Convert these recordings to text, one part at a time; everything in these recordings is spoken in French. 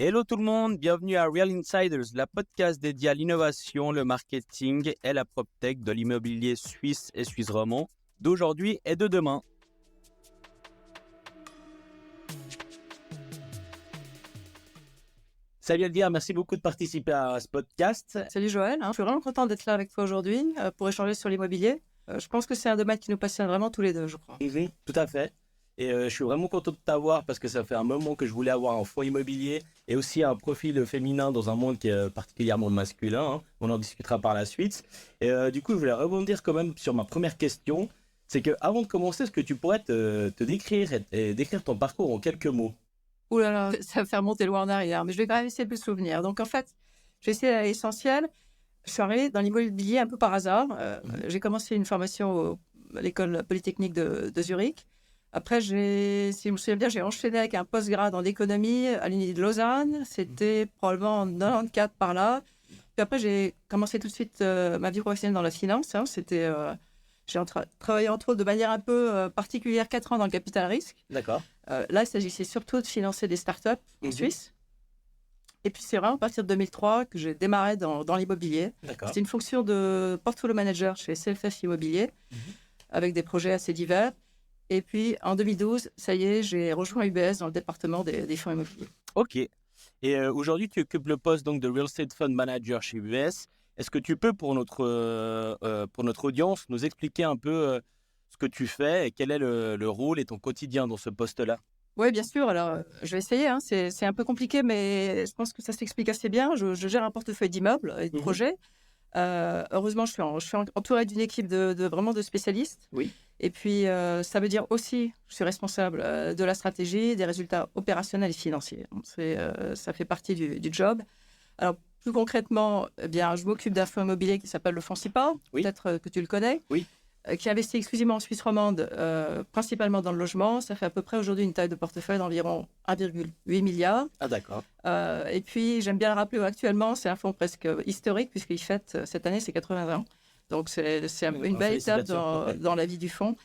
Hello tout le monde, bienvenue à Real Insiders, la podcast dédiée à l'innovation, le marketing et la PropTech de l'immobilier suisse et suisse romand d'aujourd'hui et de demain. Salut Elvire, merci beaucoup de participer à ce podcast. Salut Joël, je suis vraiment contente d'être là avec toi aujourd'hui pour échanger sur l'immobilier. Je pense que c'est un domaine qui nous passionne vraiment tous les deux, je crois. Oui, tout à fait. Et je suis vraiment content de t'avoir parce que ça fait un moment que je voulais avoir un fonds immobilier et aussi un profil féminin dans un monde qui est particulièrement masculin. On en discutera par la suite. Et du coup, je voulais rebondir quand même sur ma première question. C'est qu'avant de commencer, est-ce que tu pourrais te décrire et décrire ton parcours en quelques mots? Ouh là là, ça va faire monter loin en arrière, mais je vais quand même essayer de me souvenir. Donc en fait, je vais essayer d'aller à l'essentiel. Je suis arrivée dans l'immobilier un peu par hasard. J'ai commencé une formation à l'école polytechnique de Zurich. Après, si je me souviens bien, j'ai enchaîné avec un postgrad en économie à l'Uni de Lausanne. C'était probablement en 94 par là. Puis après, j'ai commencé tout de suite ma vie professionnelle dans la finance. J'ai travaillé entre autres de manière un peu particulière 4 ans dans le capital risque. D'accord. Là, il s'agissait surtout de financer des startups en Suisse. Et puis, c'est vraiment à partir de 2003 que j'ai démarré dans l'immobilier. D'accord. C'était une fonction de portfolio manager chez CFF Immobilier, avec des projets assez divers. Et puis, en 2012, ça y est, j'ai rejoint UBS dans le département des fonds immobiliers. Ok. Et aujourd'hui, tu occupes le poste donc, de Real Estate Fund Manager chez UBS. Est-ce que tu peux, pour notre audience, nous expliquer un peu ce que tu fais et quel est le rôle et ton quotidien dans ce poste-là? Oui, bien sûr. Alors, je vais essayer. C'est un peu compliqué, mais je pense que ça s'explique assez bien. Je gère un portefeuille d'immeubles et de projets. Heureusement, je suis entourée d'une équipe vraiment de spécialistes. Oui. Et puis, ça veut dire aussi, je suis responsable de la stratégie, des résultats opérationnels et financiers. Ça fait partie du job. Alors, plus concrètement, eh bien, je m'occupe d'un fonds immobilier qui s'appelle le fonds SIPA. Oui. Peut-être que tu le connais. Oui. Qui investit exclusivement en Suisse romande, principalement dans le logement. Ça fait à peu près aujourd'hui une taille de portefeuille d'environ 1,8 milliard. Ah, d'accord. Et puis, j'aime bien le rappeler, actuellement, c'est un fonds presque historique, puisqu'il fête cette année ses 80 ans. Donc, c'est une belle étape dans la vie du fonds.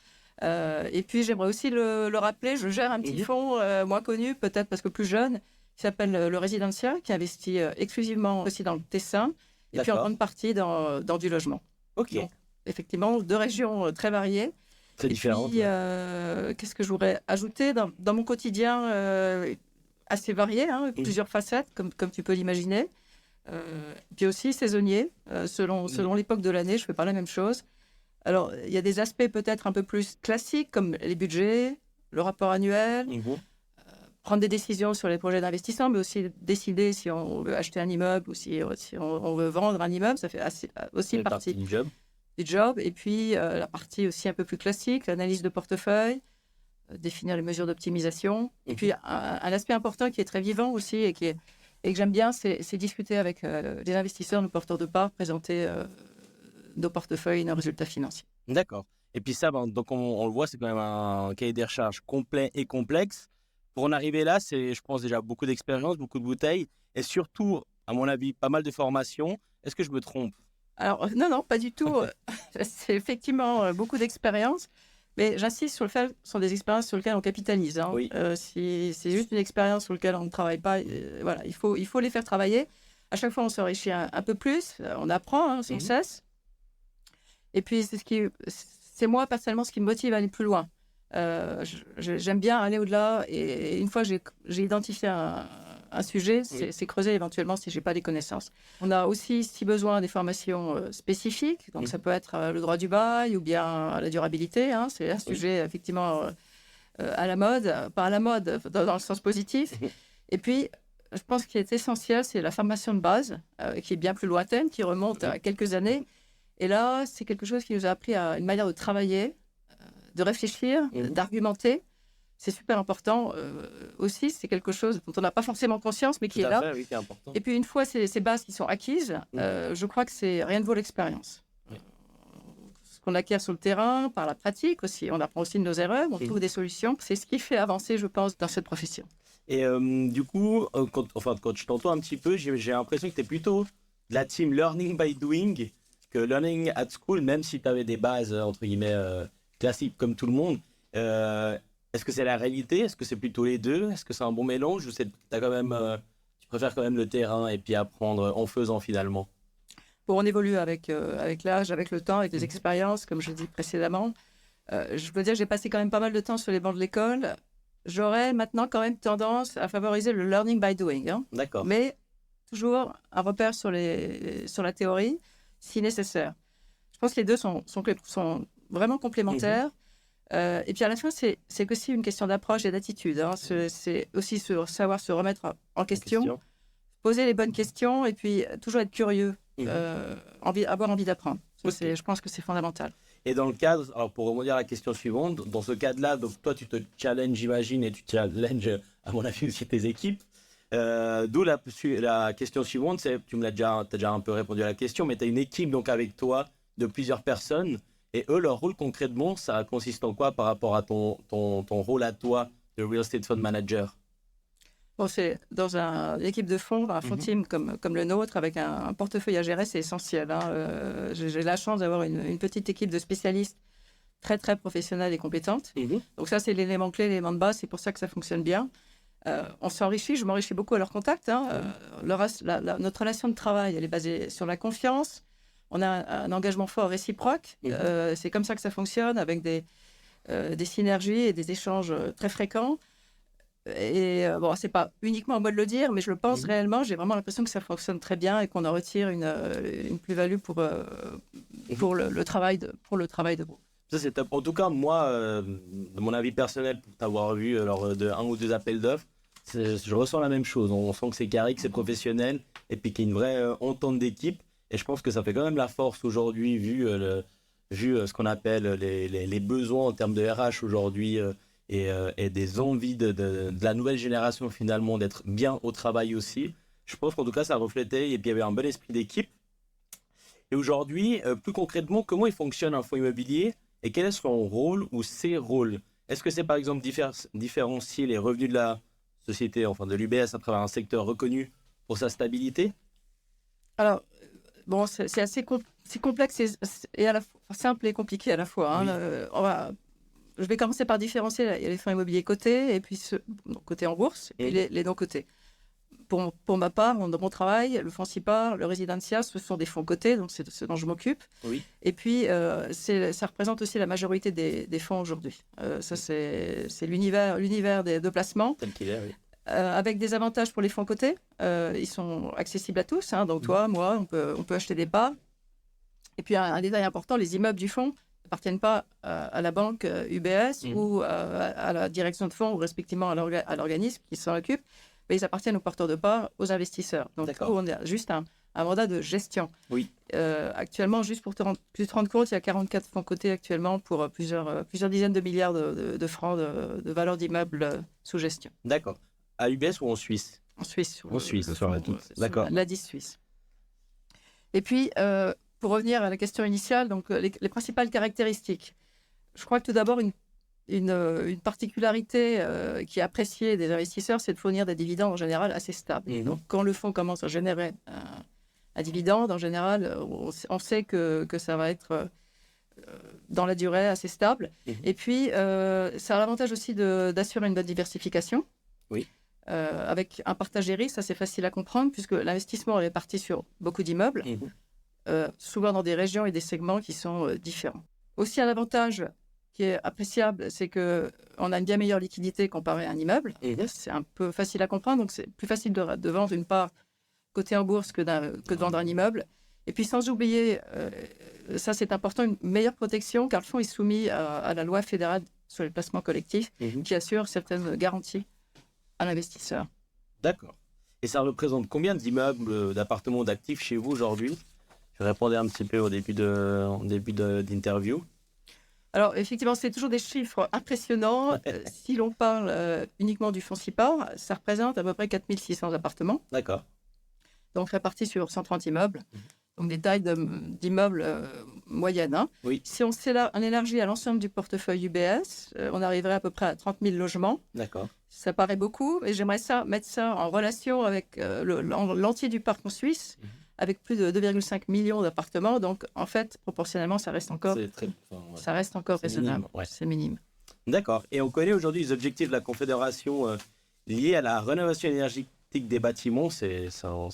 Et puis, j'aimerais aussi le rappeler, je gère un petit fonds moins connu, peut-être parce que plus jeune, qui s'appelle le Residencia, qui investit exclusivement aussi dans le Tessin, et puis en grande partie dans du logement. Ok. Donc, effectivement, deux régions très variées. C'est différent. Puis, qu'est-ce que je voudrais ajouter dans mon quotidien assez varié, plusieurs facettes, comme tu peux l'imaginer. Puis aussi saisonnier, selon l'époque de l'année, je ne fais pas la même chose. Alors, il y a des aspects peut-être un peu plus classiques, comme les budgets, le rapport annuel, prendre des décisions sur les projets d'investissement, mais aussi décider si on veut acheter un immeuble ou si on veut vendre un immeuble. Ça fait aussi partie du job. Et puis la partie aussi un peu plus classique, l'analyse de portefeuille, définir les mesures d'optimisation. Et puis un aspect important qui est très vivant aussi et que j'aime bien, c'est discuter avec les investisseurs, nos porteurs de parts, présenter nos portefeuilles et nos résultats financiers. D'accord. Et puis ça, donc on le voit, c'est quand même un cahier des charges complet et complexe. Pour en arriver là, c'est, je pense, déjà beaucoup d'expérience, beaucoup de bouteilles et surtout, à mon avis, pas mal de formations. Est-ce que je me trompe? Alors, non, pas du tout. C'est effectivement beaucoup d'expérience, mais j'insiste sur le fait que ce sont des expériences sur lesquelles on capitalise. Oui. Si c'est juste une expérience sur laquelle on ne travaille pas, voilà, il faut les faire travailler. À chaque fois, on s'enrichit un peu plus, on apprend sans cesse. Et puis, c'est moi, personnellement, ce qui me motive à aller plus loin. J'aime bien aller au-delà, et une fois que j'ai identifié un sujet, c'est creuser éventuellement si je n'ai pas les connaissances. On a aussi, si besoin, des formations spécifiques. Donc, ça peut être le droit du bail ou bien la durabilité. C'est un sujet, effectivement, à la mode. Pas à la mode, dans le sens positif. Et puis, je pense qu'il est essentiel, c'est la formation de base, qui est bien plus lointaine, qui remonte à quelques années. Et là, c'est quelque chose qui nous a appris à une manière de travailler, de réfléchir, d'argumenter. C'est super important aussi, c'est quelque chose dont on n'a pas forcément conscience, mais qui est là. Fait, oui, qui est important. Et puis une fois ces bases qui sont acquises, je crois que rien ne vaut l'expérience. Ce qu'on acquiert sur le terrain, par la pratique aussi, on apprend aussi de nos erreurs, on trouve des solutions. C'est ce qui fait avancer, je pense, dans cette profession. Et du coup, quand je t'entends un petit peu, j'ai l'impression que tu es plutôt de la team learning by doing que learning at school, même si tu avais des bases, entre guillemets, classiques comme tout le monde. Est-ce que c'est la réalité? Est-ce que c'est plutôt les deux? Est-ce que c'est un bon mélange? Ou t'as quand même, Tu préfères quand même le terrain et puis apprendre en faisant finalement. Bon, on évolue avec l'âge, avec le temps, avec les expériences, comme je l'ai dit précédemment. Je veux dire que j'ai passé quand même pas mal de temps sur les bancs de l'école. J'aurais maintenant quand même tendance à favoriser le learning by doing, hein. D'accord. Mais toujours un repère sur la théorie, si nécessaire. Je pense que les deux sont vraiment complémentaires. Et puis à la fin, c'est aussi une question d'approche et d'attitude, hein. C'est aussi savoir se remettre en question, poser les bonnes questions et puis toujours être curieux, avoir envie d'apprendre. Ça, je pense que c'est fondamental. Et dans le cadre, alors pour rebondir à la question suivante, dans ce cadre-là, donc toi tu te challenges, j'imagine, et tu challenges, à mon avis, aussi tes équipes. D'où la question suivante, c'est, t'as déjà un peu répondu à la question, mais tu as une équipe donc avec toi de plusieurs personnes, et eux, leur rôle concrètement, ça consiste en quoi par rapport à ton rôle à toi de Real Estate Fund Manager? Bon, c'est dans une équipe de fonds, un fonds team comme le nôtre, avec un portefeuille à gérer, c'est essentiel, hein. J'ai la chance d'avoir une petite équipe de spécialistes très, très professionnelle et compétente. Donc ça, c'est l'élément clé, l'élément de base. C'est pour ça que ça fonctionne bien. On s'enrichit, je m'enrichis beaucoup à leur contact, hein. Notre relation de travail, elle est basée sur la confiance. On a un engagement fort réciproque. C'est comme ça que ça fonctionne, avec des synergies et des échanges très fréquents. Et bon, c'est pas uniquement à moi de le dire, mais je le pense réellement. J'ai vraiment l'impression que ça fonctionne très bien et qu'on en retire une plus-value pour le travail de groupe. Ça, c'est top. En tout cas, moi, de mon avis personnel, pour t'avoir vu lors de un ou deux appels d'offres, je ressens la même chose. On sent que c'est carré, que c'est professionnel, et puis qu'il y a une vraie entente d'équipe. Et je pense que ça fait quand même la force aujourd'hui, vu ce qu'on appelle les besoins en termes de RH aujourd'hui, et des envies de la nouvelle génération finalement d'être bien au travail aussi. Je pense qu'en tout cas, ça reflétait, et puis il y avait un bon esprit d'équipe. Et aujourd'hui, plus concrètement, comment il fonctionne un fonds immobilier et quel est son rôle ou ses rôles? Est-ce que c'est par exemple différencier les revenus de la société, enfin de l'UBS, à travers un secteur reconnu pour sa stabilité? Alors, bon, c'est assez complexe et à la fois simple et compliqué à la fois, hein. Je vais commencer par différencier. Il y a les fonds immobiliers cotés et puis cotés en bourse et les non cotés. Pour ma part, dans mon travail, le Foncipar, le Residencia, ce sont des fonds cotés, donc c'est ce dont je m'occupe. Oui. Et puis, ça représente aussi la majorité des fonds aujourd'hui. Ça, c'est l'univers de placement. Tel qu'il est, oui. Avec des avantages pour les fonds cotés. Ils sont accessibles à tous, hein, donc toi, moi, on peut acheter des parts. Et puis, un détail important, les immeubles du fonds n'appartiennent pas à la banque UBS ou à la direction de fonds ou respectivement à l'organisme qui s'en occupe. Mais ils appartiennent aux porteurs de parts, aux investisseurs. Donc, on a juste un mandat de gestion. Oui. Actuellement, juste pour te rendre compte, il y a 44 fonds cotés actuellement pour plusieurs dizaines de milliards de francs de valeur d'immeubles sous gestion. D'accord. À UBS ou en Suisse? En Suisse. En Suisse, d'accord. L'ADIS suisse. Et puis, pour revenir à la question initiale, donc les principales caractéristiques. Je crois que tout d'abord, une particularité qui est appréciée des investisseurs, c'est de fournir des dividendes en général assez stables. Donc, quand le fonds commence à générer un dividende, en général, on sait que ça va être dans la durée assez stable. Et puis, ça a l'avantage aussi d'assurer une bonne diversification. Oui. Avec un partage des risques, ça c'est facile à comprendre puisque l'investissement est réparti sur beaucoup d'immeubles, souvent dans des régions et des segments qui sont différents. Aussi, un avantage qui est appréciable, c'est qu'on a une bien meilleure liquidité comparé à un immeuble. C'est un peu facile à comprendre, donc c'est plus facile de vendre une part cotée en bourse que de vendre un immeuble. Et puis sans oublier, ça c'est important, une meilleure protection car le fonds est soumis à la loi fédérale sur les placements collectifs qui assure certaines garanties à l'investisseur. D'accord. Et ça représente combien d'immeubles, d'appartements, d'actifs chez vous aujourd'hui? Je répondais un petit peu au début d'interview. Alors, effectivement, c'est toujours des chiffres impressionnants. Si l'on parle uniquement du Foncipar, ça représente à peu près 4600 appartements. D'accord. Donc, répartis sur 130 immeubles. Donc, des tailles d'immeubles moyennes, hein. Oui. Si on élargit à l'ensemble du portefeuille UBS, on arriverait à peu près à 30 000 logements. D'accord. Ça paraît beaucoup, et j'aimerais mettre ça en relation avec l'entier du parc en Suisse, avec plus de 2,5 millions d'appartements. Donc, en fait, proportionnellement, ça reste encore raisonnable. C'est minime. D'accord. Et on connaît aujourd'hui les objectifs de la Confédération liés à la rénovation énergétique l'optique des bâtiments, c'est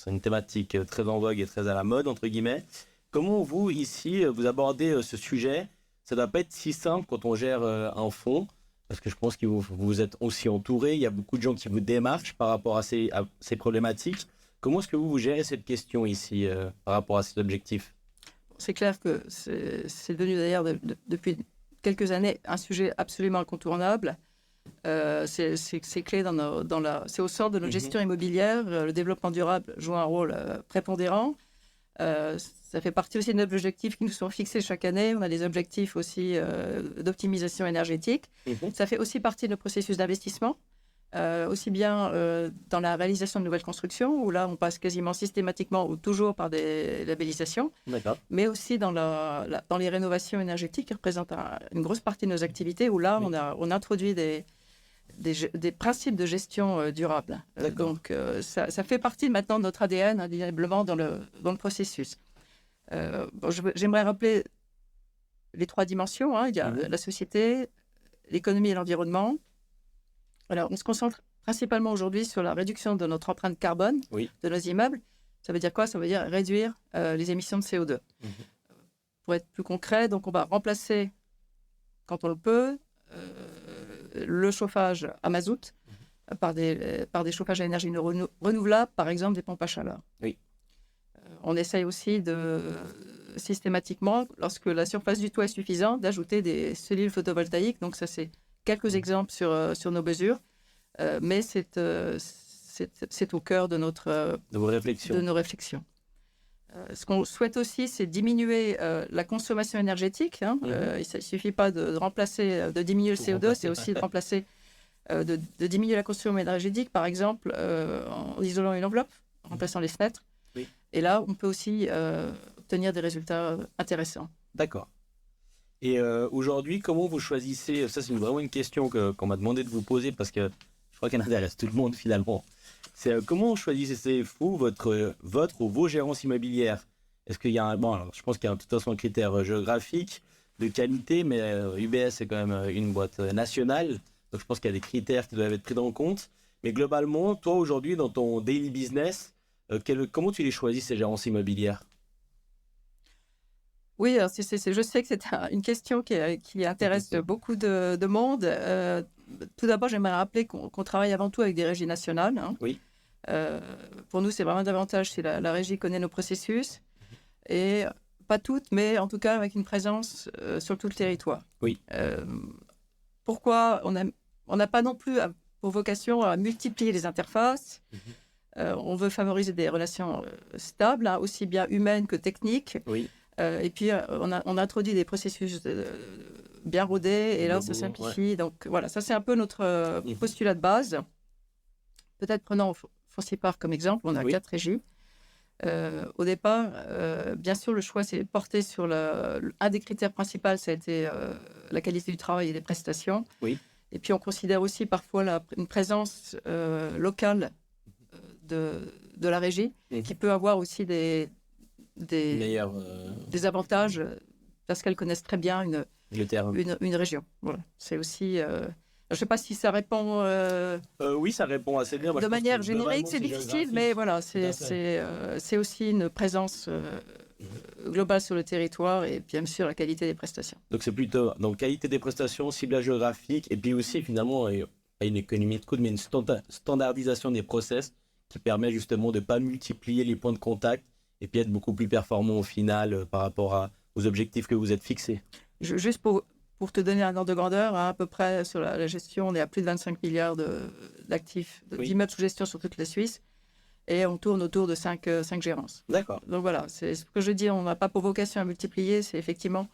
une thématique très en vogue et très à la mode, entre guillemets. Comment vous, ici, vous abordez ce sujet? Ça ne doit pas être si simple quand on gère un fonds, parce que je pense que vous êtes aussi entouré, il y a beaucoup de gens qui vous démarchent par rapport à ces problématiques. Comment est-ce que vous gérez cette question ici par rapport à ces objectifs? C'est clair que c'est devenu d'ailleurs depuis quelques années un sujet absolument incontournable. C'est clé c'est au centre de notre gestion immobilière. Le développement durable joue un rôle prépondérant. Ça fait partie aussi de nos objectifs qui nous sont fixés chaque année. On a des objectifs aussi d'optimisation énergétique. Ça fait aussi partie de nos processus d'investissement. Aussi bien dans la réalisation de nouvelles constructions, où là, on passe quasiment systématiquement ou toujours par des labellisations, mais aussi dans les rénovations énergétiques, qui représentent une grosse partie de nos activités, où là, on introduit des principes de gestion durable. Donc, ça fait partie maintenant de notre ADN, indéniablement, dans le processus. J'aimerais rappeler les 3 dimensions. Il y a la société, l'économie et l'environnement. Alors, on se concentre principalement aujourd'hui sur la réduction de notre empreinte carbone de nos immeubles. Ça veut dire quoi? Ça veut dire réduire les émissions de CO2. Pour être plus concret, donc on va remplacer, quand on le peut, le chauffage à mazout par des chauffages à énergie renouvelable, par exemple des pompes à chaleur. On essaye aussi systématiquement, lorsque la surface du toit est suffisante, d'ajouter des cellules photovoltaïques. Donc ça, c'est quelques exemples sur nos mesures, mais c'est au cœur de nos réflexions. Ce qu'on souhaite aussi, c'est diminuer la consommation énergétique. Il ne suffit pas de diminuer le CO2, c'est aussi de diminuer la consommation énergétique, par exemple, en isolant une enveloppe, en remplaçant les fenêtres. Et là, on peut aussi obtenir des résultats intéressants. D'accord. Et aujourd'hui, comment vous choisissez? Ça, c'est vraiment une question qu'on m'a demandé de vous poser parce que je crois qu'elle intéresse tout le monde finalement. C'est comment choisissez-vous votre ou vos gérances immobilières? Est-ce qu'il y a je pense qu'il y a de toute façon un critère géographique, de qualité, mais UBS c'est quand même une boîte nationale, donc je pense qu'il y a des critères qui doivent être pris en compte. Mais globalement, toi aujourd'hui dans ton daily business, comment tu les choisis ces gérances immobilières? Oui, je sais que c'est une question qui intéresse beaucoup de monde. Tout d'abord, j'aimerais rappeler qu'on travaille avant tout avec des régies nationales. Pour nous, c'est vraiment un avantage si la régie connaît nos processus. Et pas toutes, mais en tout cas avec une présence sur tout le territoire. Pourquoi on n'a pas non plus pour vocation à multiplier les interfaces. On veut favoriser des relations stables, aussi bien humaines que techniques. Et puis, on introduit des processus bien rodés, et là, ça simplifie. Donc, voilà, ça, c'est un peu notre postulat de base. Peut-être prenons Foncier-Parc comme exemple, on a 4 régies. Au départ, bien sûr, le choix s'est porté sur un des critères principaux, ça a été la qualité du travail et des prestations. Et puis, on considère aussi parfois une présence locale de la régie, qui peut avoir aussi des avantages parce qu'elles connaissent très bien une région. Voilà. C'est aussi... je ne sais pas si ça répond... oui, ça répond assez bien. De manière générique, c'est difficile, mais voilà, c'est aussi une présence globale sur le territoire et bien sûr la qualité des prestations. Donc c'est plutôt qualité des prestations, ciblage géographique et puis aussi finalement une économie de coût, mais une standardisation des process qui permet justement de ne pas multiplier les points de contact et puis être beaucoup plus performant au final par rapport aux objectifs que vous êtes fixés. Juste pour te donner un ordre de grandeur, à peu près sur la gestion, on est à plus de 25 milliards d'actifs, d'immeubles sous gestion sur toute la Suisse, et on tourne autour de 5 gérances. D'accord. Donc voilà, c'est ce que je dis, on n'a pas pour vocation à multiplier, c'est effectivement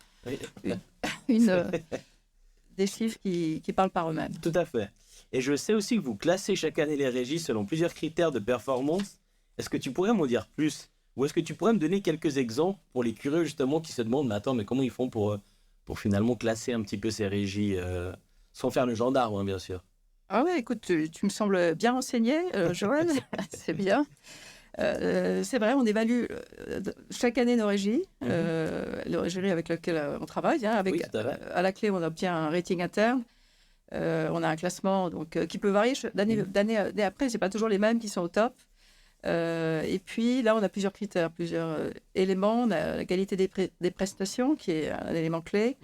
des chiffres qui parlent par eux-mêmes. Tout à fait. Et je sais aussi que vous classez chaque année les régies selon plusieurs critères de performance. Est-ce que tu pourrais m'en dire plus? Ou est-ce que tu pourrais me donner quelques exemples pour les curieux justement qui se demandent mais comment ils font pour finalement classer un petit peu ces régies sans faire le gendarme, bien sûr? Ah ouais, écoute, tu me sembles bien renseigné, Joël. C'est bien. C'est vrai, on évalue chaque année nos régies, le régie avec lequel on travaille. À la clé, on obtient un rating interne. On a un classement donc, qui peut varier d'année après. Ce n'est pas toujours les mêmes qui sont au top. Et puis là, on a plusieurs critères, plusieurs éléments. On a la qualité des prestations, qui est un élément clé.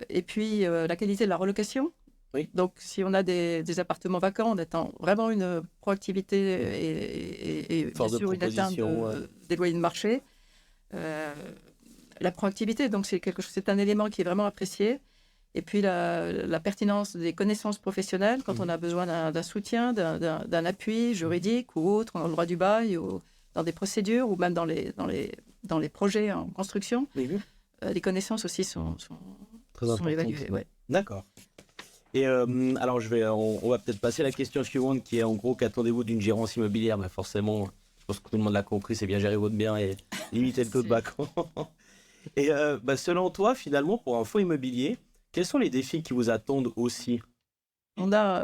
Et puis la qualité de la relocation. Oui. Donc, si on a des appartements vacants, on attend vraiment une proactivité et bien Force de sûr une atteinte proposition, des loyers de marché. La proactivité, donc c'est un élément qui est vraiment apprécié. Et puis la pertinence des connaissances professionnelles, quand on a besoin d'un soutien, d'un appui juridique ou autre, dans le droit du bail, ou dans des procédures, ou même dans les projets en construction, les connaissances aussi sont évaluées. Ouais. D'accord. Et alors, on va peut-être passer à la question suivante, qui est en gros, qu'attendez-vous d'une gérance immobilière? Mais forcément, je pense que tout le monde l'a compris, c'est bien gérer votre bien et limiter le taux de vacance. Et selon toi, finalement, pour un fonds immobilier, quels sont les défis qui vous attendent aussi? On a,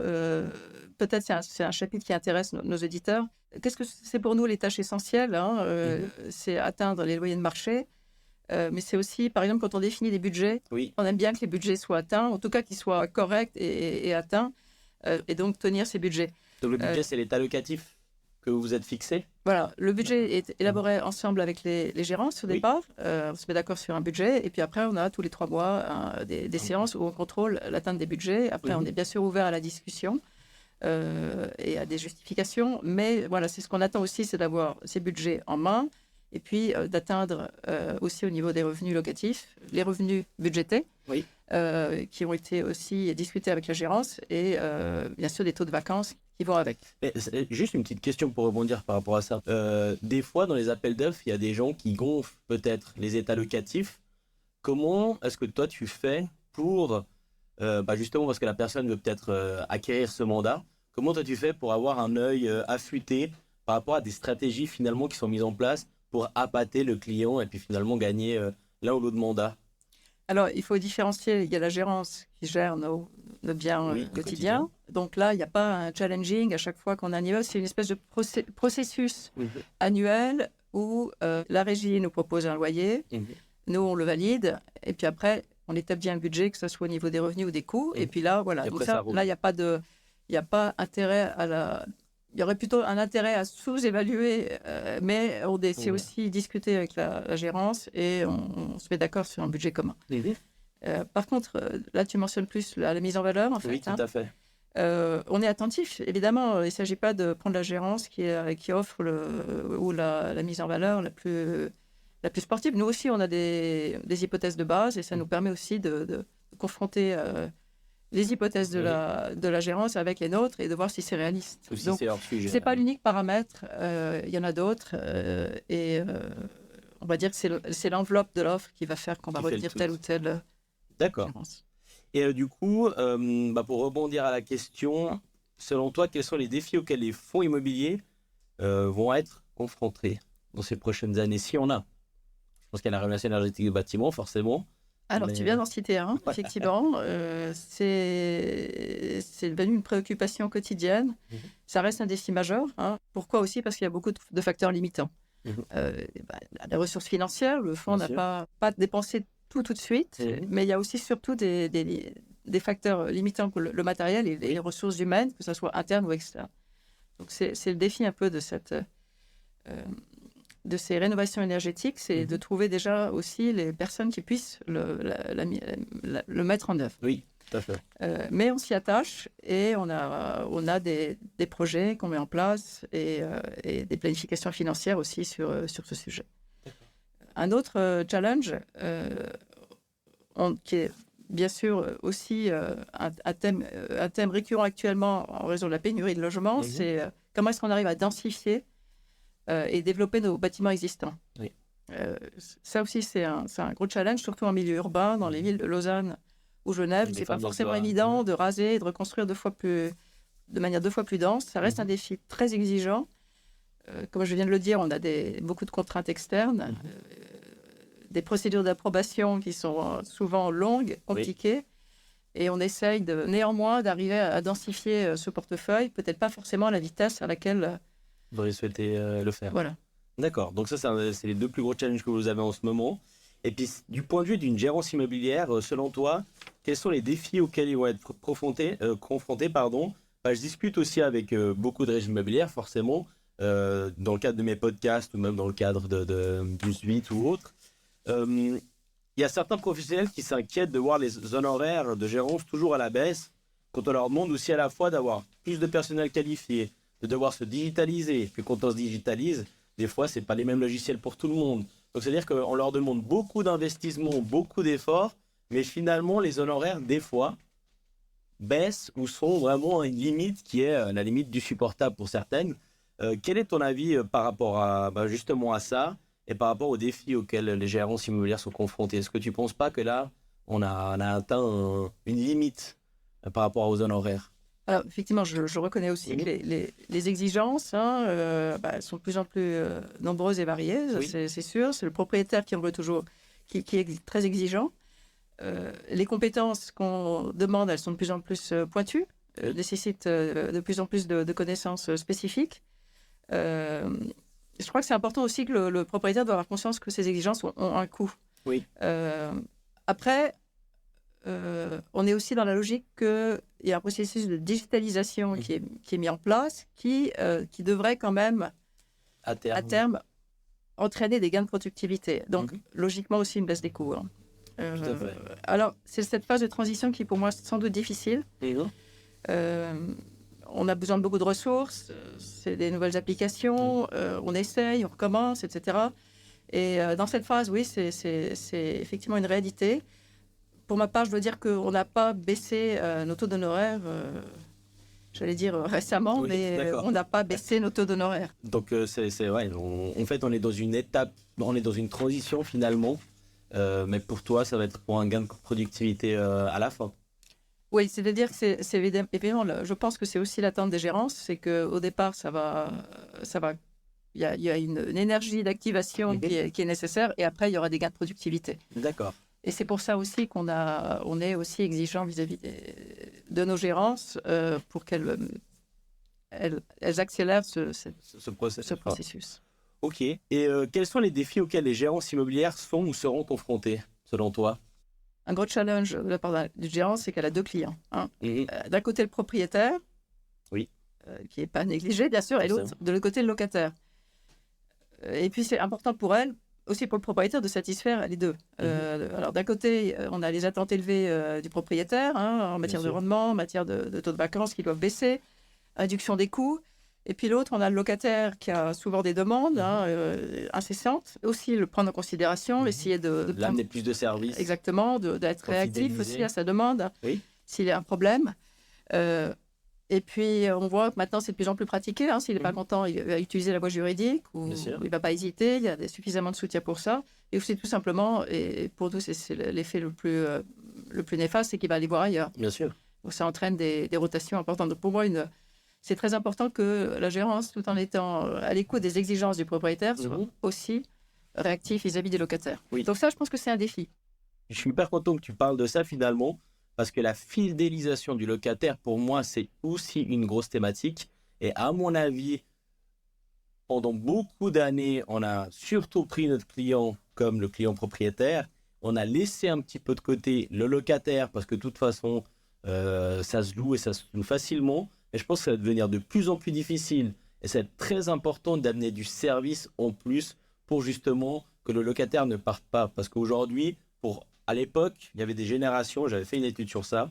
peut-être c'est un chapitre qui intéresse nos auditeurs. Qu'est-ce que c'est pour nous les tâches essentielles, hein, c'est atteindre les loyers de marché. Mais c'est aussi, par exemple, quand on définit des budgets, on aime bien que les budgets soient atteints, en tout cas qu'ils soient corrects et atteints, et donc tenir ces budgets. Donc le budget, c'est l'état locatif que vous vous êtes fixé? Voilà, le budget est élaboré ensemble avec les gérances au départ. On se met d'accord sur un budget, et puis après, on a tous les 3 mois des séances où on contrôle l'atteinte des budgets. Après, on est bien sûr ouvert à la discussion et à des justifications, mais voilà, c'est ce qu'on attend aussi, c'est d'avoir ces budgets en main. Et puis d'atteindre aussi au niveau des revenus locatifs, les revenus budgétés, qui ont été aussi discutés avec la gérance, et bien sûr des taux de vacances qui vont avec. Mais juste une petite question pour rebondir par rapport à ça. Des fois, dans les appels d'offres, il y a des gens qui gonflent peut-être les états locatifs. Comment est-ce que toi tu fais pour, justement parce que la personne veut peut-être acquérir ce mandat, comment toi tu fais pour avoir un œil affûté par rapport à des stratégies finalement qui sont mises en place pour appâter le client et puis finalement gagner l'un ou l'autre mandat? Alors, il faut différencier. Il y a la gérance qui gère nos biens quotidiens. Donc là, il n'y a pas un challenging à chaque fois qu'on a un niveau. C'est une espèce de processus annuel où la régie nous propose un loyer. Nous, on le valide. Et puis après, on établit un budget, que ce soit au niveau des revenus ou des coûts. Et puis là, voilà. Donc là, il n'y a pas intérêt à la... Il y aurait plutôt un intérêt à sous-évaluer, mais on essaie aussi discuter avec la gérance, et on se met d'accord sur un budget commun. Par contre, là, tu mentionnes plus la mise en valeur, en fait. Oui, tout à fait. On est attentif. Évidemment, il ne s'agit pas de prendre la gérance qui offre la mise en valeur la plus sportive. Nous aussi, on a des hypothèses de base, et ça nous permet aussi de confronter les hypothèses de la gérance avec les nôtres, et de voir si c'est réaliste. Donc, c'est hors sujet. C'est pas l'unique paramètre, il y en a d'autres, et on va dire que c'est l'enveloppe de l'offre qui va faire qu'on va retenir telle ou telle gérance. Et du coup, pour rebondir à la question, selon toi, quels sont les défis auxquels les fonds immobiliers vont être confrontés dans ces prochaines années, si on a? Je pense qu'il y a la rénovation énergétique des bâtiments, forcément. Alors, tu viens d'en citer un, effectivement. C'est devenu une préoccupation quotidienne. Ça reste un défi majeur. Hein. Pourquoi aussi? Parce qu'il y a beaucoup de facteurs limitants. Les ressources financières, le fonds n'a pas dépensé tout de suite, mais il y a aussi surtout des facteurs limitants que le matériel et les ressources humaines, que ce soit interne ou externe. Donc, c'est le défi un peu de ces rénovations énergétiques, c'est de trouver déjà aussi les personnes qui puissent le mettre en œuvre. Oui, tout à fait. Mais on s'y attache, et on a des projets qu'on met en place, et des planifications financières aussi sur ce sujet. Un autre challenge qui est bien sûr aussi un thème récurrent actuellement en raison de la pénurie de logements, c'est comment est-ce qu'on arrive à densifier et développer nos bâtiments existants. Ça aussi, c'est un gros challenge, surtout en milieu urbain, dans les villes de Lausanne ou Genève. C'est pas forcément évident de raser et de reconstruire de manière 2 fois plus dense. Ça reste un défi très exigeant. Comme je viens de le dire, on a beaucoup de contraintes externes, des procédures d'approbation qui sont souvent longues, compliquées. Et on essaye néanmoins d'arriver à densifier ce portefeuille, peut-être pas forcément à la vitesse à laquelle vous auriez souhaité le faire. Voilà. D'accord, donc ça, c'est les 2 plus gros challenges que vous avez en ce moment. Et puis, du point de vue d'une gérance immobilière, selon toi, quels sont les défis auxquels ils vont être confrontés, pardon. Bah, je discute aussi avec beaucoup de régies immobilières, forcément, dans le cadre de mes podcasts ou même dans le cadre du suite ou autre. Il y a certains professionnels qui s'inquiètent de voir les honoraires de gérance toujours à la baisse, quand on leur demande aussi à la fois d'avoir plus de personnel qualifié, de devoir se digitaliser. Puis quand on se digitalise, des fois, ce n'est pas les mêmes logiciels pour tout le monde. Donc, c'est-à-dire qu'on leur demande beaucoup d'investissements, beaucoup d'efforts, mais finalement, les honoraires, des fois, baissent ou sont vraiment à une limite qui est la limite du supportable pour certaines. Quel est ton avis par rapport à, justement à ça et par rapport aux défis auxquels les gérances immobilières sont confrontées? Est-ce que tu ne penses pas que là, on a atteint une limite par rapport aux honoraires? Alors, effectivement, je reconnais aussi que les exigences elles sont de plus en plus nombreuses et variées, c'est sûr. C'est le propriétaire qui en veut toujours, qui est très exigeant. Les compétences qu'on demande, elles sont de plus en plus pointues, nécessitent de plus en plus de connaissances spécifiques. Je crois que c'est important aussi que le propriétaire doit avoir conscience que ces exigences ont un coût. Oui. Après, on est aussi dans la logique qu'il y a un processus de digitalisation qui est mis en place, qui devrait quand même, à terme, entraîner des gains de productivité. Donc, logiquement aussi une baisse des coûts. Hein. Alors, c'est cette phase de transition qui, pour moi, est sans doute difficile. On a besoin de beaucoup de ressources, c'est des nouvelles applications, on essaye, on recommence, etc. Et dans cette phase, oui, c'est effectivement une réalité. Pour ma part, je dois dire qu'on n'a pas baissé nos taux d'honoraires, j'allais dire récemment, mais on n'a pas baissé nos taux d'honoraires. Donc, en fait, on est dans une étape, on est dans une transition finalement, mais pour toi, ça va être pour un gain de productivité à la fin. Oui, c'est-à-dire que c'est évidemment, je pense que c'est aussi l'attente des gérances, c'est qu'au départ, il y a une énergie d'activation qui est nécessaire, et après, il y aura des gains de productivité. D'accord. Et c'est pour ça aussi qu'on est aussi exigeant vis-à-vis de nos gérances pour qu'elles accélèrent ce processus. Ok. Et quels sont les défis auxquels les gérances immobilières sont ou seront confrontés, selon toi? Un gros challenge de la part du gérant, c'est qu'elle a deux clients. Hein. D'un côté, le propriétaire, qui n'est pas négligé, bien sûr, et l'autre, de l'autre côté, le locataire. Et puis, c'est important pour elle, aussi pour le propriétaire, de satisfaire les deux. Alors, d'un côté, on a les attentes élevées du propriétaire, en matière de rendement, en matière de taux de vacances qui doivent baisser, réduction des coûts. Et puis l'autre, on a le locataire qui a souvent des demandes incessantes. Aussi, le prendre en considération, essayer de l'amener plus de services. Exactement, d'être réactif aussi à sa demande, s'il y a un problème. Et puis, on voit que maintenant, c'est de plus en plus pratiqué. S'il n'est pas content, il va utiliser la voie juridique ou il ne va pas hésiter. Il y a suffisamment de soutien pour ça. Et aussi, tout simplement, et pour nous, c'est l'effet le plus néfaste, c'est qu'il va aller voir ailleurs. Bien sûr. Donc, ça entraîne des rotations importantes. Donc, pour moi, c'est très important que la gérance, tout en étant à l'écoute des exigences du propriétaire, soit aussi réactif vis-à-vis des locataires. Donc ça, je pense que c'est un défi. Je suis hyper content que tu parles de ça finalement, parce que la fidélisation du locataire, pour moi, c'est aussi une grosse thématique. Et à mon avis, pendant beaucoup d'années, on a surtout pris notre client comme le client propriétaire. On a laissé un petit peu de côté le locataire, parce que de toute façon, ça se loue et ça se loue facilement. Et je pense que ça va devenir de plus en plus difficile. Et c'est très important d'amener du service en plus pour justement que le locataire ne parte pas. Parce qu'aujourd'hui, à l'époque, il y avait des générations, j'avais fait une étude sur ça,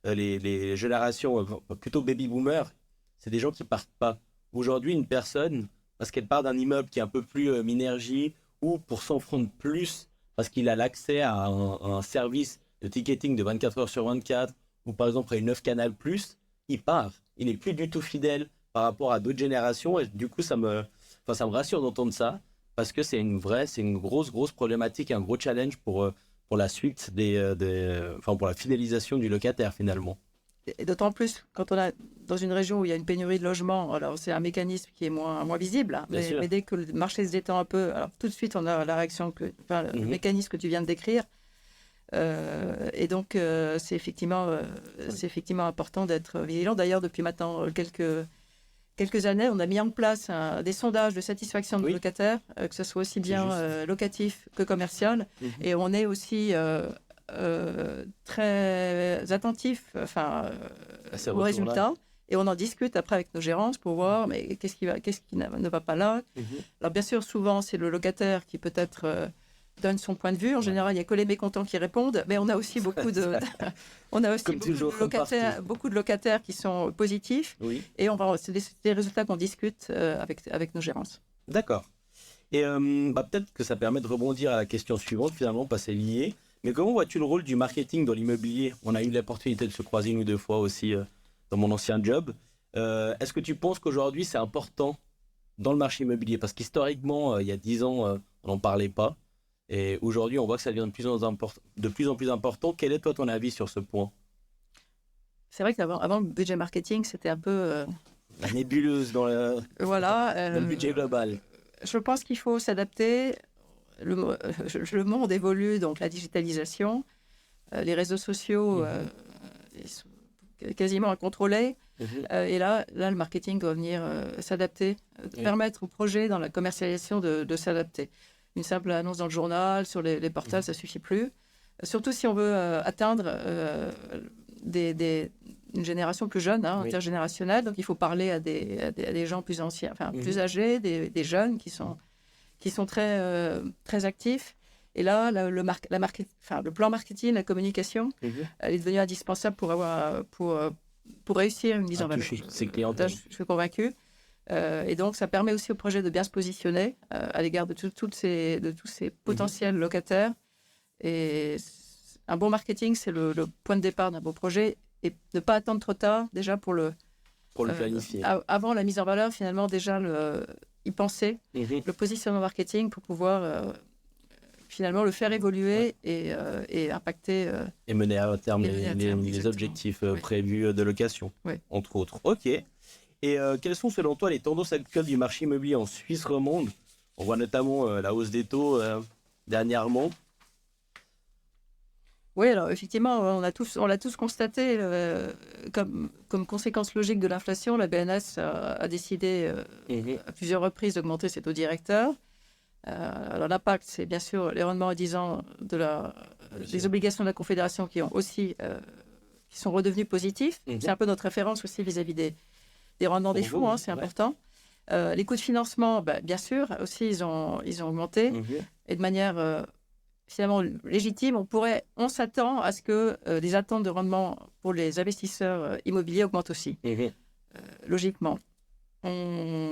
les générations plutôt baby-boomers, c'est des gens qui ne partent pas. Aujourd'hui, une personne, parce qu'elle part d'un immeuble qui est un peu plus minergie, ou pour 100 francs de plus, parce qu'il a l'accès à un service de ticketing de 24 heures sur 24, ou par exemple à une 9 Canal+, il part. Il n'est plus du tout fidèle par rapport à d'autres générations. Et du coup, ça me rassure d'entendre ça, parce que c'est une grosse problématique, un gros challenge pour la suite pour la fidélisation du locataire finalement. Et d'autant plus quand on est dans une région où il y a une pénurie de logements, alors c'est un mécanisme qui est moins visible, mais dès que le marché se détend un peu, alors tout de suite on a la réaction, le mécanisme que tu viens de décrire. Et donc, c'est effectivement important d'être vigilant. D'ailleurs, depuis maintenant quelques années, on a mis en place des sondages de satisfaction de locataires, que ce soit aussi bien locatif que commercial. Et on est aussi très attentifs aux résultats. Et on en discute après avec nos gérances pour voir mais qu'est-ce qui ne va pas là. Alors bien sûr, souvent, c'est le locataire qui peut-être donne son point de vue. En général, il n'y a que les mécontents qui répondent, mais on a aussi beaucoup de locataires qui sont positifs. Oui. Et c'est des résultats qu'on discute avec nos gérances. D'accord. Et peut-être que ça permet de rebondir à la question suivante, finalement, pas c'est lié. Mais comment vois-tu le rôle du marketing dans l'immobilier? On a eu l'opportunité de se croiser une ou deux fois aussi dans mon ancien job. Est-ce que tu penses qu'aujourd'hui, c'est important dans le marché immobilier? Parce qu'historiquement, il y a 10 ans, on n'en parlait pas. Et aujourd'hui, on voit que ça devient de plus en plus important. Quel est, toi, ton avis sur ce point? C'est vrai qu'avant le budget marketing, c'était un peu... La nébuleuse dans le budget global. Je pense qu'il faut s'adapter. Le monde évolue, donc la digitalisation, les réseaux sociaux ils sont quasiment incontrôlés. Et là, le marketing doit venir s'adapter, permettre au projet dans la commercialisation de s'adapter. Une simple annonce dans le journal, sur les portals, ça ne suffit plus. Surtout si on veut atteindre une génération plus jeune, intergénérationnelle. Donc, il faut parler à des gens plus anciens, plus âgés, des jeunes qui sont très, très actifs. Et là, le plan marketing, la communication, elle est devenue indispensable pour réussir une mise en valeur. Ses clientèles. Je suis convaincue. Et donc, ça permet aussi au projet de bien se positionner à l'égard de tous ces potentiels locataires. Et un bon marketing, c'est le point de départ d'un beau projet. Et ne pas attendre trop tard, déjà pour le planifier. Avant la mise en valeur, finalement, déjà y penser, le positionnement marketing pour pouvoir finalement le faire évoluer et impacter. Et mener à terme les objectifs prévus de location, entre autres. Ok. Et quelles sont selon toi les tendances actuelles du marché immobilier en Suisse romande? On voit notamment la hausse des taux dernièrement. Oui, alors effectivement, on l'a tous constaté. Comme conséquence logique de l'inflation, la BNS a décidé à plusieurs reprises d'augmenter ses taux directeurs. Alors l'impact, c'est bien sûr les rendements à 10 ans des obligations de la Confédération qui sont redevenus positifs. C'est un peu notre référence aussi vis-à-vis des rendements des fonds, c'est important. Les coûts de financement, bien sûr, aussi, ils ont augmenté. Et de manière finalement légitime, on s'attend à ce que les attentes de rendement pour les investisseurs immobiliers augmentent aussi, logiquement. On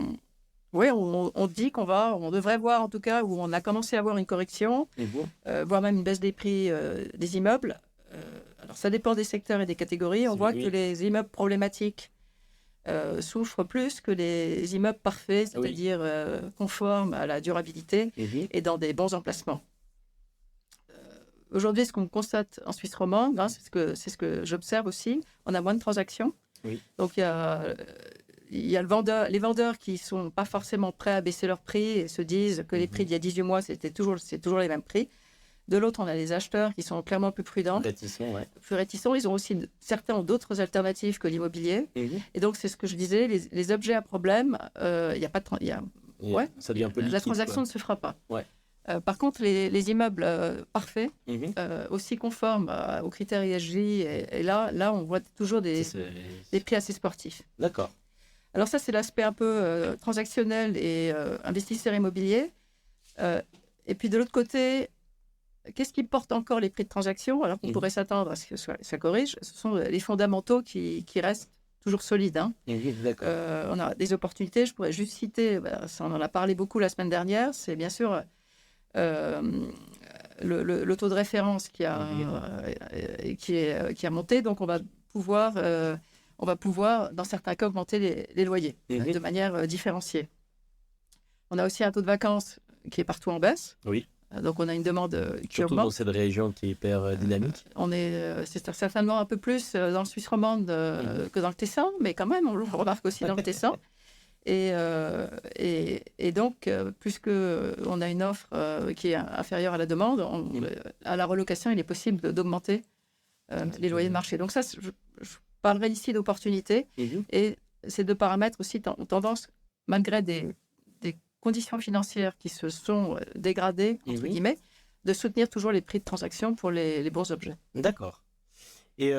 dit on devrait voir en tout cas, où on a commencé à voir une correction, voire même une baisse des prix des immeubles. Alors ça dépend des secteurs et des catégories. On voit que les immeubles problématiques souffrent plus que les immeubles parfaits, c'est-à-dire conformes à la durabilité et dans des bons emplacements. Aujourd'hui, ce qu'on constate en Suisse romande, c'est ce que j'observe aussi, on a moins de transactions. Donc, il y a les vendeurs qui ne sont pas forcément prêts à baisser leurs prix et se disent que les prix d'il y a 18 mois, c'est toujours les mêmes prix. De l'autre, on a les acheteurs qui sont clairement plus prudents. Plus réticents. Ils ont aussi, certains ont d'autres alternatives que l'immobilier. Et donc, c'est ce que je disais, les objets à problème, il n'y a pas de... ça devient un peu liquide, la transaction ne se fera pas. Par contre, les immeubles parfaits, aussi conformes aux critères ESG, et là, on voit toujours des prix assez sportifs. D'accord. Alors ça, c'est l'aspect un peu transactionnel et investisseur immobilier. Et puis de l'autre côté, qu'est-ce qui porte encore les prix de transaction? Alors qu'on pourrait s'attendre à ce que ça corrige. Ce sont les fondamentaux qui restent toujours solides. On a des opportunités. Je pourrais juste citer, on en a parlé beaucoup la semaine dernière, c'est bien sûr... le taux de référence qui a monté, donc on va pouvoir dans certains cas augmenter les loyers de manière différenciée. On a aussi un taux de vacances qui est partout en baisse. Donc on a une demande qui surtout augmente. dans cette région qui est hyper dynamique. C'est certainement un peu plus dans le Suisse romande que dans le Tessin, mais quand même on le remarque aussi dans le Tessin. Et donc, puisque on a une offre qui est inférieure à la demande, à la relocation, il est possible d'augmenter les loyers de marché. Donc ça, je parlerai ici d'opportunités. Et ces deux paramètres aussi ont tendance, malgré des conditions financières qui se sont dégradées, entre guillemets, de soutenir toujours les prix de transaction pour les bons objets. D'accord. Et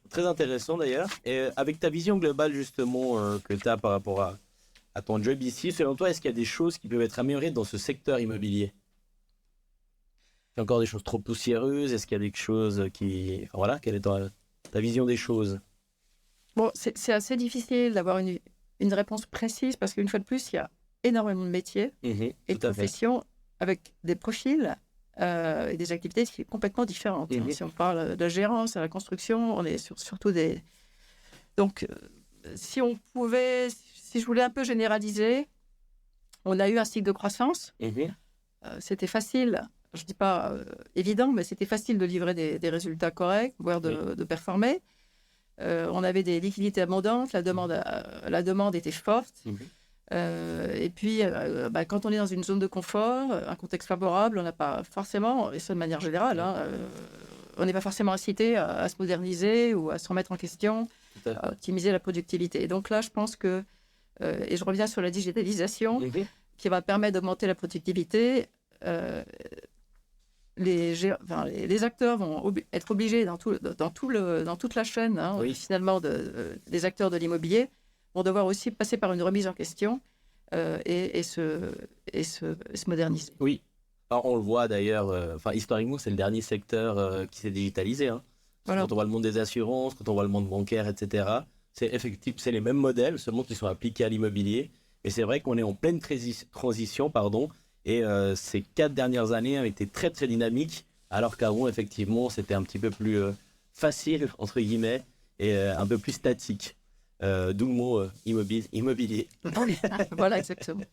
très intéressant d'ailleurs. Et avec ta vision globale justement que tu as par rapport à ton job ici, selon toi, est-ce qu'il y a des choses qui peuvent être améliorées dans ce secteur immobilier? Il y a encore des choses trop poussiéreuses? Est-ce qu'il y a des choses qui... Enfin, voilà, quelle est ta vision des choses? Bon, c'est assez difficile d'avoir une réponse précise parce qu'une fois de plus, il y a énormément de métiers et de tout à fait. professions avec des profils et des activités qui sont complètement différentes. Si on parle de la gérance, à la construction, on est surtout des... Donc, si je voulais un peu généraliser, on a eu un cycle de croissance. C'était facile, je ne dis pas évident, mais c'était facile de livrer des résultats corrects, voire de performer. On avait des liquidités abondantes, la demande était forte. Et puis, quand on est dans une zone de confort, un contexte favorable, on n'a pas forcément, et ça de manière générale, on n'est pas forcément incité à se moderniser ou à se remettre en question, à optimiser la productivité. Et donc là, je pense que, et je reviens sur la digitalisation, qui va permettre d'augmenter la productivité, les acteurs vont être obligés dans toute la chaîne, finalement, des acteurs de l'immobilier, vont devoir aussi passer par une remise en question et se moderniser. Oui. Alors, on le voit d'ailleurs, historiquement, c'est le dernier secteur qui s'est digitalisé. Voilà. Quand on voit le monde des assurances, quand on voit le monde bancaire, etc., c'est les mêmes modèles, seulement qu'ils sont appliqués à l'immobilier. Et c'est vrai qu'on est en pleine transition, et ces 4 dernières années ont été très, très dynamiques, alors qu'avant, effectivement, c'était un petit peu plus facile, entre guillemets, et un peu plus statique. D'où le mot immobilier. Voilà, exactement.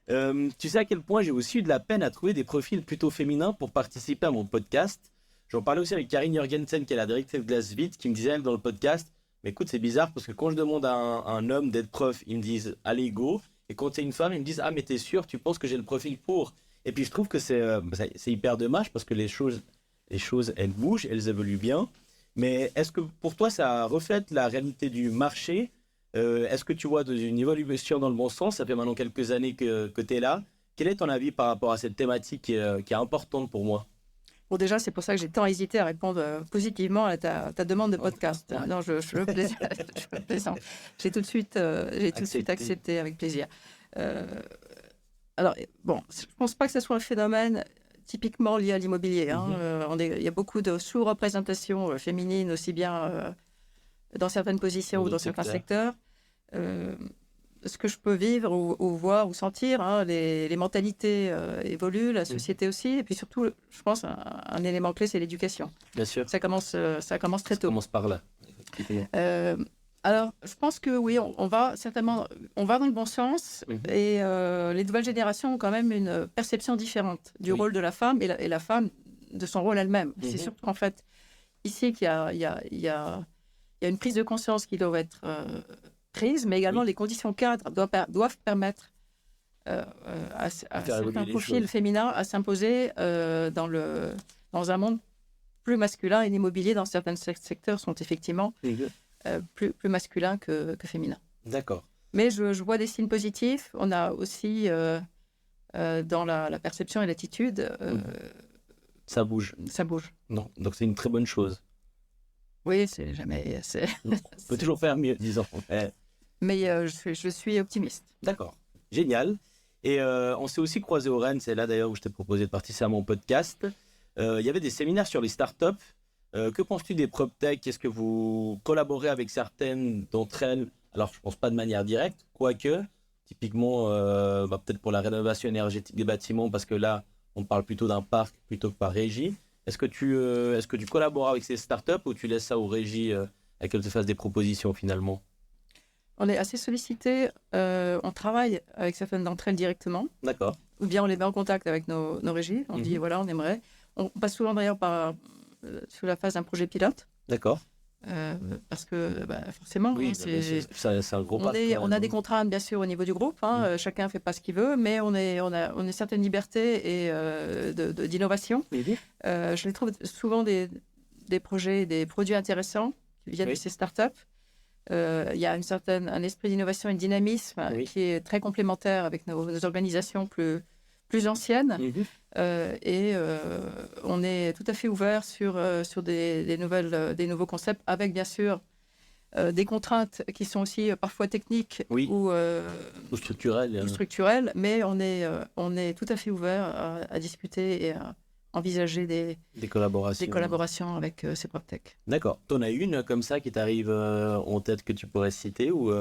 Tu sais à quel point j'ai aussi eu de la peine à trouver des profils plutôt féminins pour participer à mon podcast. J'en parlais aussi avec Karine Jorgensen, qui est la directrice de Glassvit, qui me disait elle, dans le podcast, mais écoute, c'est bizarre parce que quand je demande à un homme d'être prof, ils me disent allez go, et quand c'est une femme, ils me disent ah mais t'es sûr, tu penses que j'ai le profil pour? Et puis je trouve que c'est hyper dommage parce que les choses elles bougent, elles évoluent bien. Mais est-ce que pour toi, ça reflète la réalité du marché? Est-ce que tu vois une évolution dans le bon sens? Ça fait maintenant quelques années que tu es là. Quel est ton avis par rapport à cette thématique qui est importante pour moi? Bon, déjà, c'est pour ça que j'ai tant hésité à répondre positivement à ta demande de podcast. Ouais. Non, je plaisante. J'ai tout de suite accepté avec plaisir. Alors, bon, je ne pense pas que ce soit un phénomène typiquement lié à l'immobilier. Il y a beaucoup de sous-représentation féminine, aussi bien dans certaines positions ou dans certains secteurs. Ce que je peux vivre ou voir ou sentir, les mentalités évoluent, la société aussi. Et puis surtout, je pense, un élément clé, c'est l'éducation. Bien sûr. Ça commence très tôt. Ça commence par là. Alors, je pense que oui, on va dans le bon sens et les nouvelles générations ont quand même une perception différente du rôle de la femme et la femme de son rôle elle-même. C'est surtout qu'en fait, ici, qu'il y a une prise de conscience qui doit être prise, mais également les conditions cadres doivent permettre à certains profils féminins à s'imposer dans un monde plus masculin, et l'immobilier dans certains secteurs sont effectivement plus masculins que féminins. D'accord. Mais je vois des signes positifs. On a aussi dans la perception et l'attitude... ça bouge. Ça bouge. Non, donc c'est une très bonne chose. Oui, c'est jamais... On peut toujours faire mieux, disons. Mais je suis optimiste. D'accord, génial. Et on s'est aussi croisés au Rennes, c'est là d'ailleurs où je t'ai proposé de participer à mon podcast. Il y avait des séminaires sur les startups. Que penses-tu des PropTech? Est-ce que vous collaborez avec certaines d'entre elles? Alors, je ne pense pas de manière directe, quoique, typiquement, peut-être pour la rénovation énergétique des bâtiments, parce que là, on parle plutôt d'un parc plutôt que par régie. Est-ce que tu collabores avec ces startups ou tu laisses ça aux régies à qu'elles te fassent des propositions finalement? On est assez sollicité. On travaille avec certaines d'entre elles directement. D'accord. Ou bien on les met en contact avec nos régies. On dit voilà, on aimerait. On passe souvent d'ailleurs sous la phase d'un projet pilote. D'accord. Parce que forcément, oui, c'est un gros parc. On a des contraintes bien sûr au niveau du groupe. Chacun ne fait pas ce qu'il veut, mais on a une certaine liberté et d'innovation. Je les trouve souvent des projets, des produits intéressants qui viennent de ces startups. Il y a un esprit d'innovation et de dynamisme qui est très complémentaire avec nos organisations plus plus anciennes. Mhm. On est tout à fait ouvert sur des nouveaux concepts, avec bien sûr des contraintes qui sont aussi parfois techniques Oui. ou Ou structurel. structurelles, mais on est tout à fait ouvert à discuter et à envisager des collaborations avec ces PropTech. D'accord. T'en as une comme ça qui t'arrive en tête que tu pourrais citer ou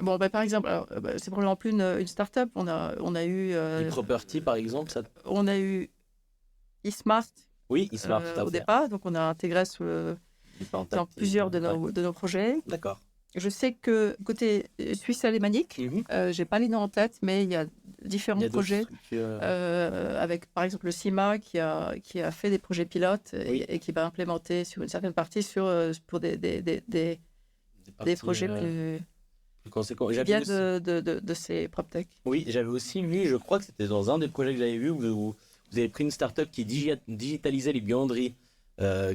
Bon, par exemple, alors, c'est probablement plus une start-up. On a eu du property par exemple ça... on a eu eSmart Oui, eSmart, tout à au fait. départ, donc on a intégré dans plusieurs de Ouais. nos projets. D'accord. Je sais que côté suisse alémanique, j'ai pas les noms en tête, mais il y a différents Il y a d'autres projets structures, avec par exemple le CIMA qui a fait des projets pilotes Oui. et qui va implémenter sur une certaine partie pour des parties, projets plus conséquents. qui J'avais viennent aussi- de ces PropTech. Oui, j'avais aussi vu, je crois que c'était dans un des projets que j'avais vu, où vous avez pris une start-up qui digitalisait les buanderies.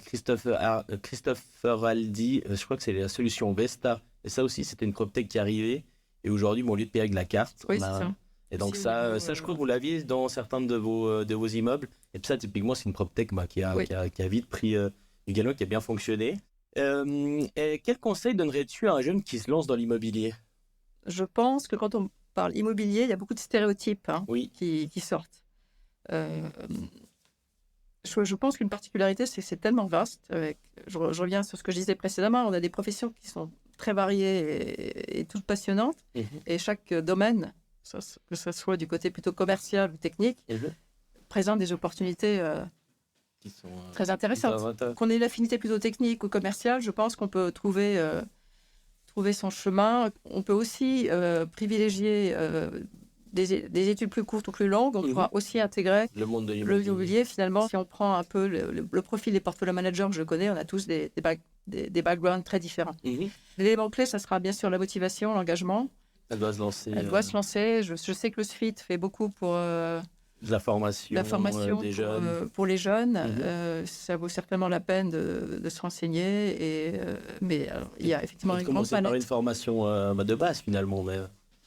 Christopher Aldi, je crois que c'est la solution Vesta. Et ça aussi, c'était une PropTech qui arrivait. Et aujourd'hui, bon, au lieu de payer avec la carte, Oui, on c'est a... ça. Et donc Si, ça, je crois que vous l'aviez dans certains de vos immeubles. Et ça, typiquement, c'est une PropTech Oui. qui a vite pris du galon, qui a bien fonctionné. Et quel conseil donnerais-tu à un jeune qui se lance dans l'immobilier? Je pense que quand on parle immobilier, il y a beaucoup de stéréotypes Oui. qui sortent. Je pense qu'une particularité, c'est que c'est tellement vaste. Je reviens sur ce que je disais précédemment. On a des professions qui sont très variées et toutes passionnantes. Et chaque domaine, que ce soit du côté plutôt commercial ou technique, présente des opportunités Qui sont très intéressantes. Qu'on ait une affinité plutôt technique ou commerciale, je pense qu'on peut trouver son chemin. On peut aussi privilégier des études plus courtes ou plus longues. On pourra aussi intégrer le monde de l'immobilier. Finalement, si on prend un peu le profil des portfolio managers que je connais, on a tous des backgrounds très différents. L'élément clé, ça sera bien sûr la motivation, l'engagement. Elle doit se lancer. Elle doit se lancer. Je sais que le SFIT fait beaucoup pour la formation des jeunes. Pour les jeunes. Ça vaut certainement la peine de se renseigner. Mais alors, il y a effectivement une grande palette. Par une formation de base finalement. Mais...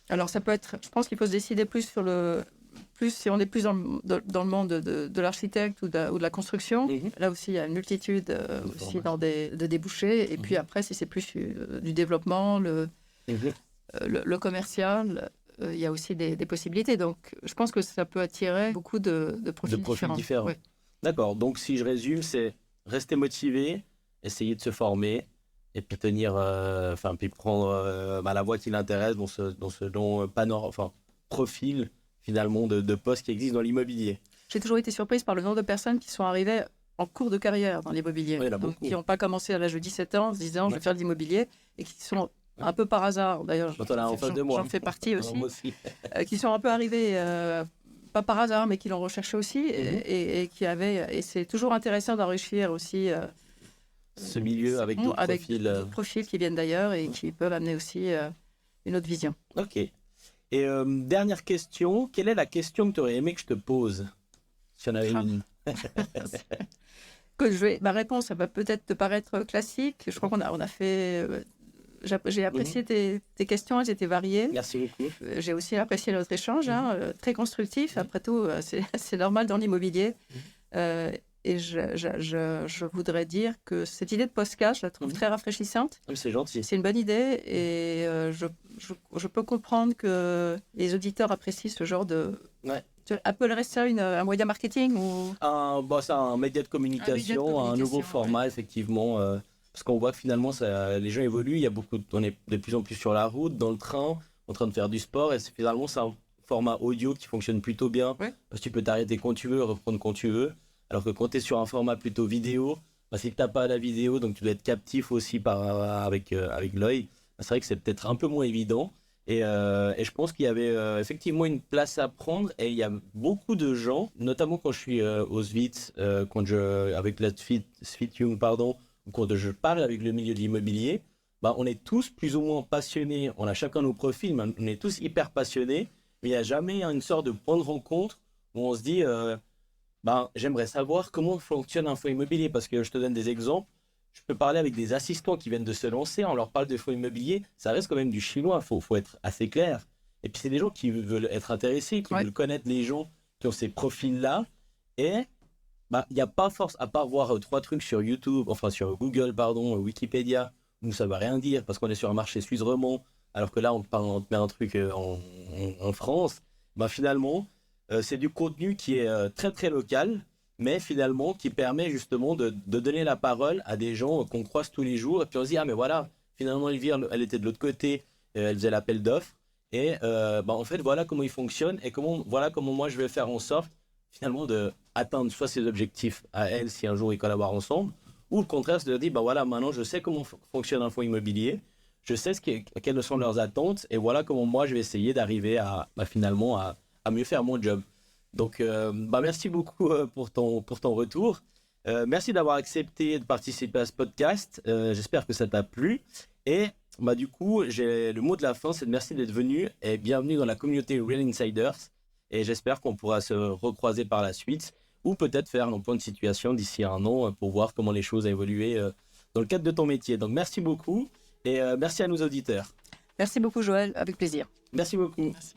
Alors ça peut être, je pense qu'il faut se décider plus si on est plus dans le monde de l'architecte ou de la construction. Là aussi, il y a une multitude aussi de débouchés. Et puis après, si c'est plus du développement, le commercial, il y a aussi des possibilités. Donc, je pense que ça peut attirer beaucoup de profils différents. Ouais. D'accord. Donc, si je résume, c'est rester motivé, essayer de se former et puis puis prendre la voie qui l'intéresse dans ce profil finalement de postes qui existent dans l'immobilier. J'ai toujours été surprise par le nombre de personnes qui sont arrivées en cours de carrière dans l'immobilier, qui n'ont pas commencé à l'âge de 17 ans en se disant je vais faire de l'immobilier et qui sont un peu par hasard, d'ailleurs j'en fais partie aussi, qui sont un peu arrivés pas par hasard mais qui l'ont recherché aussi et c'est toujours intéressant d'enrichir aussi ce milieu avec d'autres profils qui viennent d'ailleurs et qui peuvent amener aussi une autre vision. Ok. Et dernière question, quelle est la question que tu aurais aimé que je te pose? Si y en avait une. Ma réponse, ça va peut-être te paraître classique. Je crois qu'on a fait... J'ai apprécié tes questions, elles étaient variées. Merci beaucoup. J'ai aussi apprécié notre échange, très constructif. Après tout, c'est normal dans l'immobilier. Et je voudrais dire que cette idée de podcast, je la trouve très rafraîchissante. C'est gentil. C'est une bonne idée et je peux comprendre que les auditeurs apprécient ce genre de... Ouais. Tu appellerais ça un moyen marketing ou... C'est un média de communication, un nouveau format, effectivement. Parce qu'on voit que finalement, les gens évoluent. On est de plus en plus sur la route, dans le train, en train de faire du sport. Et finalement, c'est un format audio qui fonctionne plutôt bien. Ouais. Parce que tu peux t'arrêter quand tu veux, reprendre quand tu veux. Alors que quand tu es sur un format plutôt vidéo, c'est que tu n'as pas la vidéo, donc tu dois être captif aussi avec l'œil. C'est vrai que c'est peut-être un peu moins évident. Et je pense qu'il y avait effectivement une place à prendre. Et il y a beaucoup de gens, notamment quand je suis au SVIT, avec la SVIT-Young, quand je parle avec le milieu de l'immobilier, on est tous plus ou moins passionnés. On a chacun nos profils, mais on est tous hyper passionnés. Mais il n'y a jamais une sorte de point de rencontre où on se dit... j'aimerais savoir comment fonctionne un fonds immobilier parce que je te donne des exemples. Je peux parler avec des assistants qui viennent de se lancer, on leur parle de fonds immobiliers, ça reste quand même du chinois, faut être assez clair. Et puis c'est des gens qui veulent être intéressés, qui veulent connaître les gens qui ont ces profils-là. Et il n'y a pas force, à part voir 3 trucs sur YouTube, enfin sur Google, pardon, Wikipédia, où ça ne va rien dire parce qu'on est sur un marché suisse romand, alors que là, on te met un truc en France. Finalement, c'est du contenu qui est très très local, mais finalement qui permet justement de donner la parole à des gens qu'on croise tous les jours. Et puis on se dit, ah mais voilà, finalement Elvire, elle était de l'autre côté, elle faisait l'appel d'offres. Et en fait, voilà comment il fonctionne et voilà comment moi je vais faire en sorte finalement de atteindre soit ses objectifs à elle si un jour ils collaborent ensemble, ou le contraire, c'est de dire, voilà, maintenant je sais comment fonctionne un fonds immobilier, je sais quelles sont leurs attentes, et voilà comment moi je vais essayer d'arriver finalement à mieux faire mon job. Donc, merci beaucoup pour ton retour. Merci d'avoir accepté de participer à ce podcast. J'espère que ça t'a plu. Et du coup, le mot de la fin, c'est de merci d'être venu et bienvenue dans la communauté Real Insiders. Et j'espère qu'on pourra se recroiser par la suite ou peut-être faire un point de situation d'ici un an pour voir comment les choses ont évolué dans le cadre de ton métier. Donc, merci beaucoup et merci à nos auditeurs. Merci beaucoup, Joël. Avec plaisir. Merci beaucoup. Merci.